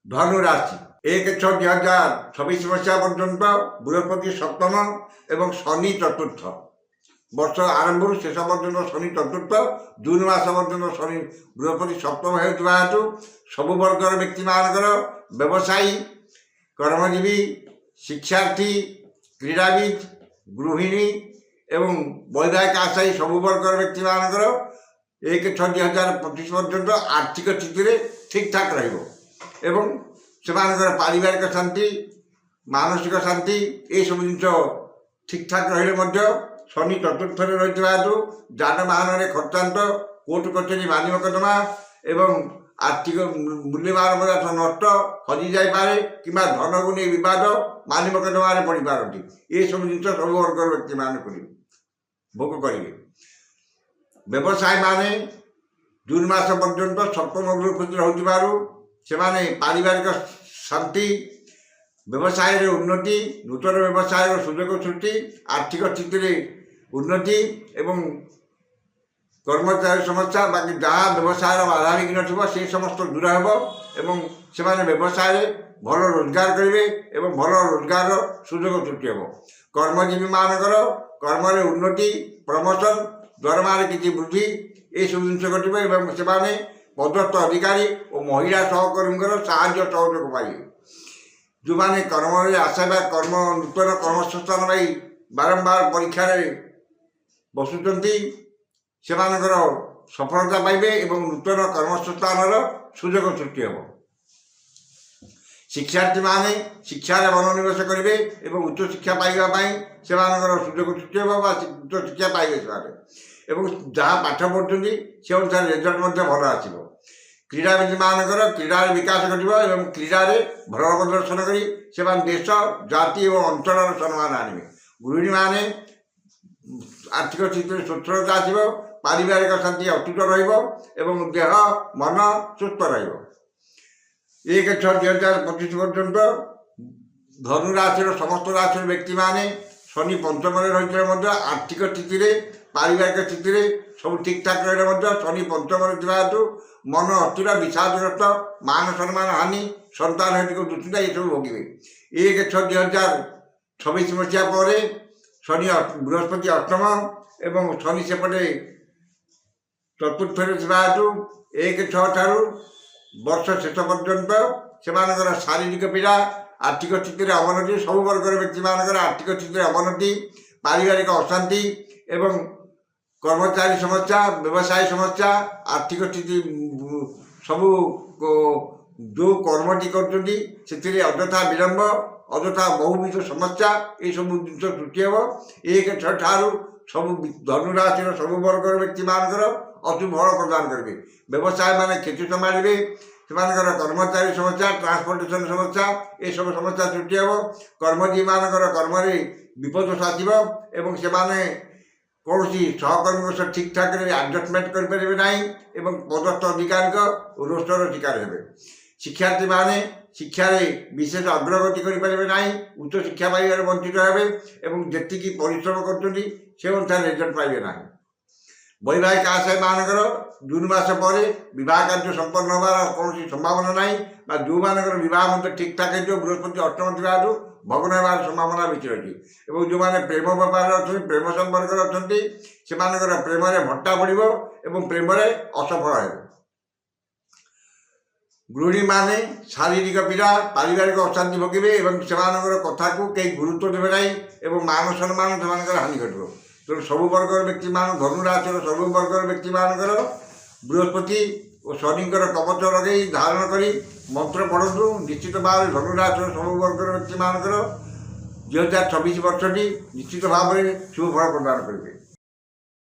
ধনু রাশি 1/6/2026 মସିହା পର୍ଯ୍ୟନ୍ତ বৃহস্পতি সপ্তম এবং শনি চতুর্থ। ବର୍ଷ ଆରମ୍ଭରୁ ଶେଷ ପର୍ଯ୍ୟନ୍ତ ଶନି ଚତୁର୍ଥ। ଜୁନ୍ ମାସ ପର୍ଯ୍ୟନ୍ତ ଶନି ବୃହସ୍ପତି ସପ୍ତମ ହେଉଥିବା ହେତୁ ସବୁ ବର୍ଗର ବ୍ୟକ୍ତିମାନଙ୍କର ବ୍ୟବସାୟୀ, କର୍ମଜୀବୀ, ଶିକ୍ଷାର୍ଥୀ, କ୍ରୀଡ଼ାବିତ୍, ଗୃହିଣୀ ଏବଂ ବୈବାହିକ ଆଶାୟୀ ସବୁ ବର୍ଗର ବ୍ୟକ୍ତିମାନଙ୍କର 1/6/2025 ପର୍ଯ୍ୟନ୍ତ ଆର୍ଥିକ ସ୍ଥିତିରେ ଠିକ୍ଠାକ୍ ରହିବ ଏବଂ ସେମାନଙ୍କର ପାରିବାରିକ ଶାନ୍ତି, ମାନସିକ ଶାନ୍ତି ଏସବୁ ଜିନିଷ ଠିକ୍ଠାକ୍ ରହିଲେ ମଧ୍ୟ ଶନି ଚତୁର୍ଥରେ ରହିଥିବା ହେତୁ ଯାନବାହନରେ ଖର୍ଚ୍ଚାନ୍ତ, କୋର୍ଟ କଚେରୀ ମାନି ମକଦ୍ଦମା ଏବଂ ଆର୍ଥିକ ମୂଲ୍ୟମାନ ପଦାର୍ଥ ନଷ୍ଟ ହଜିଯାଇପାରେ କିମ୍ବା ଧନକୁ ନେଇ ବିବାଦ ମାନି ମକଦ୍ଦମାରେ ପଡ଼ିପାରନ୍ତି। ଏସବୁ ଜିନିଷ ସବୁ ବର୍ଗର ବ୍ୟକ୍ତିମାନେ ଭୋଗ କରିବେ। ବ୍ୟବସାୟୀମାନେ ଜୁନ୍ ମାସ ପର୍ଯ୍ୟନ୍ତ ସପ୍ତମ ବୃହସ୍ପତି ରହୁଥିବାରୁ ସେମାନେ ପାରିବାରିକ ଶାନ୍ତି, ବ୍ୟବସାୟରେ ଉନ୍ନତି, ନୂତନ ବ୍ୟବସାୟର ସୁଯୋଗ ସୃଷ୍ଟି, ଆର୍ଥିକ ସ୍ଥିତିରେ ଉନ୍ନତି ଏବଂ କର୍ମଚାରୀ ସମସ୍ୟା ବାକି ଯାହା ବ୍ୟବସାୟର ବାଧାବିଘ୍ନ ଥିବ ସେ ସମସ୍ତ ଦୂର ହେବ ଏବଂ ସେମାନେ ବ୍ୟବସାୟରେ ଭଲ ରୋଜଗାର କରିବେ ଏବଂ ଭଲ ରୋଜଗାରର ସୁଯୋଗ ସୃଷ୍ଟି ହେବ। କର୍ମଜୀବୀମାନଙ୍କର କର୍ମରେ ଉନ୍ନତି, ପ୍ରମୋସନ୍, ଦରମାରେ କିଛି ବୃଦ୍ଧି ଏସବୁ ଜିନିଷ ଘଟିବ ଏବଂ ସେମାନେ ପଦସ୍ଥ ଅଧିକାରୀ ଓ ମହିଳା ସହକର୍ମୀଙ୍କର ସାହାଯ୍ୟ ସହଯୋଗ ପାଇବେ। ଯେଉଁମାନେ କର୍ମରେ ଆଶା ବା ନୂତନ କର୍ମସଂସ୍ଥାନ ପାଇଁ ବାରମ୍ବାର ପରୀକ୍ଷାରେ ବସୁଛନ୍ତି ସେମାନଙ୍କର ସଫଳତା ପାଇବେ ଏବଂ ନୂତନ କର୍ମସଂସ୍ଥାନର ସୁଯୋଗ ସୃଷ୍ଟି ହେବ। ଶିକ୍ଷାର୍ଥୀମାନେ ଶିକ୍ଷାରେ ମନୋନିବେଶ କରିବେ ଏବଂ ଉଚ୍ଚଶିକ୍ଷା ପାଇବା ପାଇଁ ସେମାନଙ୍କର ସୁଯୋଗ ସୃଷ୍ଟି ହେବ ବା ଉଚ୍ଚଶିକ୍ଷା ପାଇବେ ସେମାନେ ଏବଂ ଯାହା ପାଠ ପଢ଼ୁଛନ୍ତି ସେ ଅନୁସାରେ ରେଜଲ୍ଟ ମଧ୍ୟ ଭଲ ଆସିବ। କ୍ରୀଡ଼ାବିତମାନଙ୍କର କ୍ରୀଡ଼ାରେ ବିକାଶ ଘଟିବ ଏବଂ କ୍ରୀଡ଼ାରେ ଭଲ ପ୍ରଦର୍ଶନ କରି ସେମାନେ ଦେଶ, ଜାତି ଏବଂ ଅଞ୍ଚଳର ସମ୍ମାନ ଆଣିବେ। ଗୃହିଣୀମାନେ ଆର୍ଥିକ ସ୍ଥିତିରେ ସ୍ୱଚ୍ଛଳତା ଆସିବ, ପାରିବାରିକ ଶାନ୍ତି ଅତୁଟ ରହିବ ଏବଂ ଦେହ ମନ ସୁସ୍ଥ ରହିବ। 1/6/2025 ପର୍ଯ୍ୟନ୍ତ ଧନୁ ରାଶିର ସମସ୍ତ ରାଶିର ବ୍ୟକ୍ତିମାନେ ଶନି ପଞ୍ଚମରେ ରହିଥିଲେ ମଧ୍ୟ ଆର୍ଥିକ ସ୍ଥିତିରେ, ପାରିବାରିକ ସ୍ଥିତିରେ ସବୁ ଠିକ୍ଠାକ୍ ରହିଲେ ମଧ୍ୟ ଶନି ପଞ୍ଚମରେ ଥିବା ହେତୁ ମନ ଅସ୍ଥିର, ବିଷାଦଗ୍ରସ୍ତ, ମାନ ସମ୍ମାନ ହାନି, ସନ୍ତାନ ହେତୁକୁ ଦୁଶ୍ଚିନ୍ତା ଏସବୁ ଭୋଗିବେ। 1/6/2026 ମସିହା ପରେ ଶନି ବୃହସ୍ପତି ଅଷ୍ଟମ ଏବଂ ଶନି ସେପଟେ ଚତୁର୍ଥରେ ଥିବା ହେତୁ 1/6 ଠାରୁ ବର୍ଷ ଶେଷ ପର୍ଯ୍ୟନ୍ତ ସେମାନଙ୍କର ଶାରୀରିକ ପୀଡ଼ା, ଆର୍ଥିକ ସ୍ଥିତିରେ ଅବନତି, ସବୁ ବର୍ଗର ବ୍ୟକ୍ତିମାନଙ୍କର ଆର୍ଥିକ ସ୍ଥିତିରେ ଅବନତି, ପାରିବାରିକ ଅଶାନ୍ତି ଏବଂ କର୍ମଚାରୀ ସମସ୍ୟା, ବ୍ୟବସାୟୀ ସମସ୍ୟା, ଆର୍ଥିକ ସ୍ଥିତି ସବୁ ଯେଉଁ କର୍ମଟି କରୁଛନ୍ତି ସେଥିରେ ଅଯଥା ବିଳମ୍ବ, ଅଯଥା ବହୁବିଧ ସମସ୍ୟା ଏସବୁ ଜିନିଷ ସୃଷ୍ଟି ହେବ। 1/6 ଠାରୁ ସବୁ ଧନୁରାଶିର ସବୁ ବର୍ଗର ବ୍ୟକ୍ତିମାନଙ୍କର ଅତି ଫଳ ପ୍ରଦାନ କରିବେ। ବ୍ୟବସାୟୀମାନେ କ୍ଷତି ସମ୍ଭାଳିବେ, ସେମାନଙ୍କର କର୍ମଚାରୀ ସମସ୍ୟା, ଟ୍ରାନ୍ସପୋର୍ଟେସନ ସମସ୍ୟା ଏସବୁ ସମସ୍ୟା ସୃଷ୍ଟି ହେବ। କର୍ମଜୀବୀମାନଙ୍କର କର୍ମରେ ବିପଦ ଆସିବ ଏବଂ ସେମାନେ କୌଣସି ସହକର୍ମୀଙ୍କ ସହ ଠିକ୍ଠାକ୍ରେ ଆଡ଼ଜଷ୍ଟମେଣ୍ଟ କରିପାରିବେ ନାହିଁ ଏବଂ ପଦସ୍ଥ ଅଧିକାରୀଙ୍କ ରୋଷର ଶିକାର ହେବେ। ଶିକ୍ଷାର୍ଥୀମାନେ ଶିକ୍ଷାରେ ବିଶେଷ ଅଗ୍ରଗତି କରିପାରିବେ ନାହିଁ, ଉଚ୍ଚଶିକ୍ଷା ପାଇବାରେ ବଞ୍ଚିତ ହେବେ ଏବଂ ଯେତିକି ପରିଶ୍ରମ କରୁଛନ୍ତି ସେ ଅନୁସାରେ ରେଜଲ୍ଟ ପାଇବେ ନାହିଁ। ବୈବାହିକ ଆଶାୟୀମାନଙ୍କର ଜୁନ୍ ମାସ ପରେ ବିବାହ କାର୍ଯ୍ୟ ସମ୍ପନ୍ନ ହେବାର କୌଣସି ସମ୍ଭାବନା ନାହିଁ ବା ଯେଉଁମାନଙ୍କର ବିବାହ ମଧ୍ୟ ଠିକ୍ଠାକ୍ ହେଇଯିବ, ବୃହସ୍ପତି ଅଷ୍ଟମ ଥିବା ହେତୁ ଭଗ୍ନ ହେବାର ସମ୍ଭାବନା ବେଶୀ ରହିଛି ଏବଂ ଯେଉଁମାନେ ପ୍ରେମ ବ୍ୟାପାରରେ ଅଛନ୍ତି, ପ୍ରେମ ସମ୍ପର୍କରେ ଅଛନ୍ତି, ସେମାନଙ୍କର ପ୍ରେମରେ ଭଟ୍ଟା ପଡ଼ିବ ଏବଂ ପ୍ରେମରେ ଅସଫଳ ହେବେ। ଗୃହିଣୀମାନେ ଶାରୀରିକ ପୀଡ଼ା, ପାରିବାରିକ ଅଶାନ୍ତି ଭୋଗିବେ ଏବଂ ସେମାନଙ୍କର କଥାକୁ କେହି ଗୁରୁତ୍ୱ ଦେବେ ନାହିଁ ଏବଂ ମାନ ସମ୍ମାନ ସେମାନଙ୍କର ହାନି ଘଟିବ। ତେଣୁ ସବୁ ବର୍ଗର ବ୍ୟକ୍ତିମାନ, ଧନୁରାଶିର ସବୁ ବର୍ଗର ବ୍ୟକ୍ତିମାନଙ୍କର ବୃହସ୍ପତି ଓ ଶନିଙ୍କର କବଚ ଲଗାଇ ଧାରଣ କରି ମନ୍ତ୍ର ପଢ଼ନ୍ତୁ। ନିଶ୍ଚିତ ଭାବରେ ଧନୁରାଶିର ସବୁ ବର୍ଗର ବ୍ୟକ୍ତିମାନଙ୍କର 2026 ବର୍ଷଟି ନିଶ୍ଚିତ ଭାବରେ ଶୁଭ ଫଳ ପ୍ରଦାନ କରିବେ।